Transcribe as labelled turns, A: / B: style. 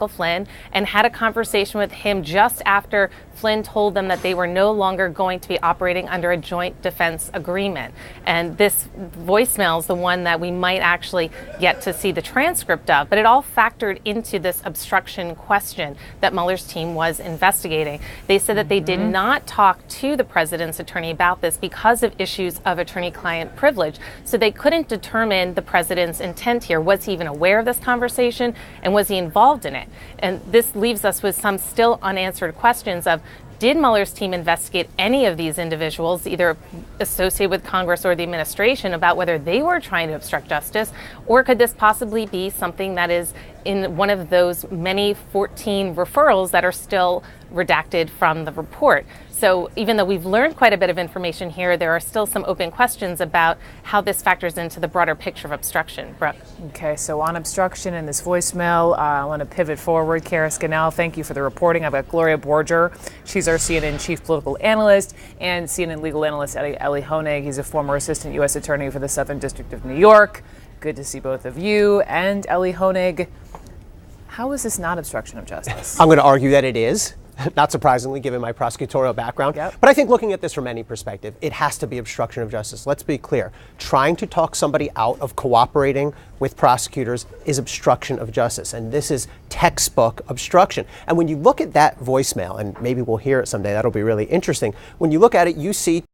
A: Michael Flynn and had a conversation with him just after Flynn told them that they were no longer going to be operating under a joint defense agreement. And this voicemail is the one that we might actually get to see the transcript of, but it all factored into this obstruction question that Mueller's team was investigating. They said that they did not talk to the president's attorney about this because of issues of attorney-client privilege, so they couldn't determine the president's intent here. Was he even aware of this conversation, and was he involved in it? And this leaves us with some still unanswered questions of, did Mueller's team investigate any of these individuals, either associated with Congress or the administration, about whether they were trying to obstruct justice? Or could this possibly be something that is in one of those many 14 referrals that are still redacted from the report? So even though we've learned quite a bit of information here, there are still some open questions about how this factors into the broader picture of obstruction. Brooke.
B: Okay, so on obstruction and this voicemail, I want to pivot forward. Kara Scannell, thank you for the reporting. I've got Gloria Borger. She's our CNN chief political analyst, and CNN legal analyst Ellie Honig. He's a former assistant U.S. attorney for the Southern District of New York. Good to see both of you. And Ellie Honig, how is this not obstruction of justice?
C: I'm going to argue that it is. Not surprisingly, given my prosecutorial background.
B: Yep.
C: But I think looking at this from any perspective, it has to be obstruction of justice. Let's be clear. Trying to talk somebody out of cooperating with prosecutors is obstruction of justice. And this is textbook obstruction. And when you look at that voicemail, and maybe we'll hear it someday, that'll be really interesting. When you look at it, you see